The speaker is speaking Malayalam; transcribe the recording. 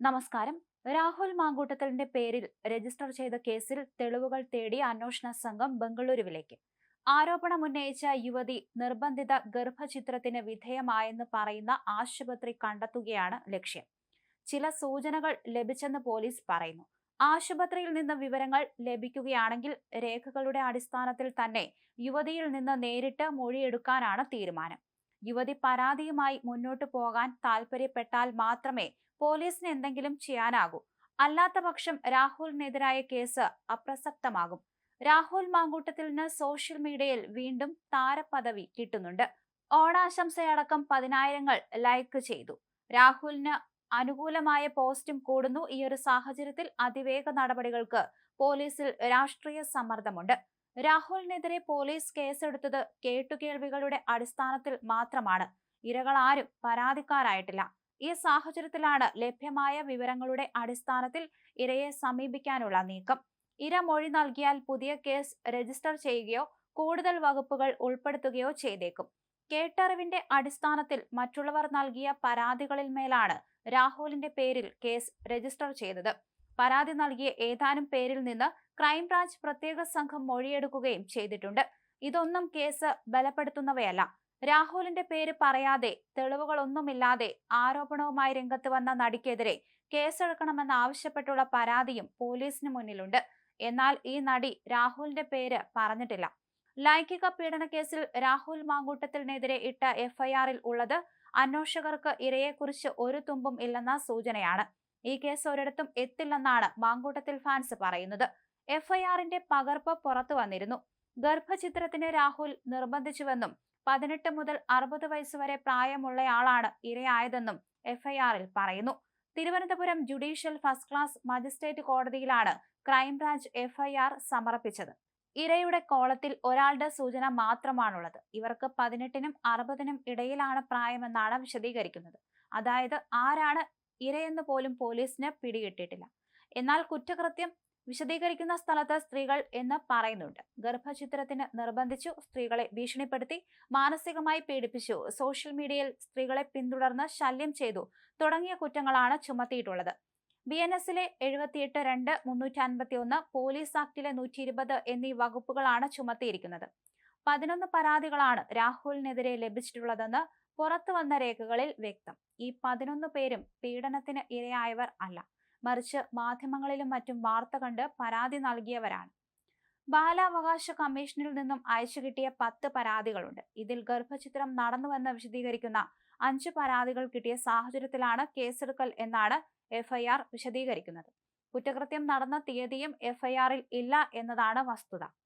നമസ്കാരം. രാഹുൽ മാങ്കൂട്ടത്തലിന്റെ പേരിൽ രജിസ്റ്റർ ചെയ്ത കേസിൽ തെളിവുകൾ തേടി അന്വേഷണ സംഘം ബംഗളൂരുവിലേക്ക്. ആരോപണമുന്നയിച്ച യുവതി നിർബന്ധിത ഗർഭചിത്രത്തിന് വിധേയമായെന്ന് പറയുന്ന ആശുപത്രി കണ്ടെത്തുകയാണ് ലക്ഷ്യം. ചില സൂചനകൾ ലഭിച്ചെന്ന് പോലീസ് പറയുന്നു. ആശുപത്രിയിൽ നിന്ന് വിവരങ്ങൾ ലഭിക്കുകയാണെങ്കിൽ രേഖകളുടെ അടിസ്ഥാനത്തിൽ തന്നെ യുവതിയിൽ നിന്ന് നേരിട്ട് മൊഴിയെടുക്കാനാണ് തീരുമാനം. യുവതി പരാതിയുമായി മുന്നോട്ടു പോകാൻ താൽപര്യപ്പെട്ടാൽ മാത്രമേ പോലീസിന് എന്തെങ്കിലും ചെയ്യാനാകൂ. അല്ലാത്തപക്ഷം രാഹുലിനെതിരായ കേസ് അപ്രസക്തമാകും. രാഹുൽ മാങ്കൂട്ടത്തിലിന് സോഷ്യൽ മീഡിയയിൽ വീണ്ടും താരപദവി കിട്ടുന്നുണ്ട്. ഓണാശംസയടക്കം 10,000 ലൈക്ക് ചെയ്തു. രാഹുലിന് അനുകൂലമായ പോസ്റ്റും കൂടുന്നു. ഈയൊരു സാഹചര്യത്തിൽ അതിവേഗ നടപടികൾക്ക് പോലീസിൽ രാഷ്ട്രീയ സമ്മർദ്ദമുണ്ട്. രാഹുലിനെതിരെ പോലീസ് കേസെടുത്തത് കേട്ടുകേൾവികളുടെ അടിസ്ഥാനത്തിൽ മാത്രമാണ്. ഇരകളാരും പരാതിക്കാരായിട്ടില്ല. ഈ സാഹചര്യത്തിലാണ് ലഭ്യമായ വിവരങ്ങളുടെ അടിസ്ഥാനത്തിൽ ഇരയെ സമീപിക്കാനുള്ള നീക്കം. ഇര മൊഴി നൽകിയാൽ പുതിയ കേസ് രജിസ്റ്റർ ചെയ്യുകയോ കൂടുതൽ വകുപ്പുകൾ ഉൾപ്പെടുത്തുകയോ ചെയ്തേക്കും. കേട്ടറിവിന്റെ അടിസ്ഥാനത്തിൽ മറ്റുള്ളവർ നൽകിയ പരാതികളിൽ മേലാണ് രാഹുലിന്റെ പേരിൽ കേസ് രജിസ്റ്റർ ചെയ്തത്. പരാതി നൽകിയ ഏതാനും പേരിൽ നിന്ന് ക്രൈംബ്രാഞ്ച് പ്രത്യേക സംഘം മൊഴിയെടുക്കുകയും ചെയ്തിട്ടുണ്ട്. ഇതൊന്നും കേസ് ബലപ്പെടുത്തുന്നവയല്ല. രാഹുലിന്റെ പേര് പറയാതെ തെളിവുകളൊന്നുമില്ലാതെ ആരോപണവുമായി രംഗത്ത് വന്ന നടിക്കെതിരെ കേസെടുക്കണമെന്നാവശ്യപ്പെട്ടുള്ള പരാതിയും പോലീസിന് മുന്നിലുണ്ട്. എന്നാൽ ഈ നടി രാഹുലിന്റെ പേര് പറഞ്ഞിട്ടില്ല. ലൈംഗിക പീഡന കേസിൽ രാഹുൽ മാങ്കൂട്ടത്തിനെതിരെ ഇട്ട എഫ്ഐആറിൽ ഉള്ളത് അന്വേഷകർക്ക് ഇരയെക്കുറിച്ച് ഒരു തുമ്പും ഇല്ലെന്ന സൂചനയാണ്. ഈ കേസ് ഒരിടത്തും എത്തില്ലെന്നാണ് മാങ്കൂട്ടത്തിൽ ഫാൻസ് പറയുന്നത്. എഫ്ഐആറിന്റെ പകർപ്പ് പുറത്തു വന്നിരുന്നു. ഗർഭചിത്രത്തിന് രാഹുൽ നിർബന്ധിച്ചുവെന്നും 18 മുതൽ 60 വയസ്സുവരെ പ്രായമുള്ളയാളാണ് ഇരയായതെന്നും എഫ്ഐആറിൽ പറയുന്നു. Thiruvananthapuram judicial first class magistrate കോടതിയിലാണ് ക്രൈംബ്രാഞ്ച് എഫ്ഐആർ സമർപ്പിച്ചത്. ഇരയുടെ കോളത്തിൽ ഒരാളുടെ സൂചന മാത്രമാണുള്ളത്. ഇവർക്ക് 18-നും 60-നും ഇടയിലാണ് പ്രായമെന്നാണ് വിശദീകരിക്കുന്നത്. അതായത് ആരാണ് ഇരയെന്ന് പോലും പോലീസിന് പിടികിട്ടിട്ടില്ല. എന്നാൽ കുറ്റകൃത്യം വിശദീകരിക്കുന്ന സ്ഥലത്ത് സ്ത്രീകൾ എന്ന് പറയുന്നുണ്ട്. ഗർഭചിത്രത്തിന് നിർബന്ധിച്ചു, സ്ത്രീകളെ ഭീഷണിപ്പെടുത്തി, മാനസികമായി പീഡിപ്പിച്ചു, സോഷ്യൽ മീഡിയയിൽ സ്ത്രീകളെ പിന്തുടർന്ന് ശല്യം ചെയ്തു തുടങ്ങിയ കുറ്റങ്ങളാണ് ചുമത്തിയിട്ടുള്ളത്. BNS-ലെ 78(2), 351, പോലീസ് ആക്ടിലെ 120 എന്നീ വകുപ്പുകളാണ് ചുമത്തിയിരിക്കുന്നത്. 11 പരാതികളാണ് രാഹുലിനെതിരെ ലഭിച്ചിട്ടുള്ളതെന്ന് പുറത്തുവന്ന രേഖകളിൽ വ്യക്തം. ഈ 11 പേരും പീഡനത്തിന് ഇരയായവർ അല്ല, മറിച്ച് മാധ്യമങ്ങളിലും മറ്റും വാർത്ത കണ്ട് പരാതി നൽകിയവരാണ്. ബാലാവകാശ കമ്മീഷനിൽ നിന്നും അയച്ചു കിട്ടിയ 10 പരാതികളുണ്ട്. ഇതിൽ ഗർഭചിത്രം നടന്നുവെന്ന് വിശദീകരിക്കുന്ന 5 പരാതികൾ കിട്ടിയ സാഹചര്യത്തിലാണ് കേസെടുക്കൽ എന്നാണ് എഫ്ഐആർ വിശദീകരിക്കുന്നത്. കുറ്റകൃത്യം നടന്ന തീയതിയും എഫ്ഐആറിൽ ഇല്ല എന്നതാണ് വസ്തുത.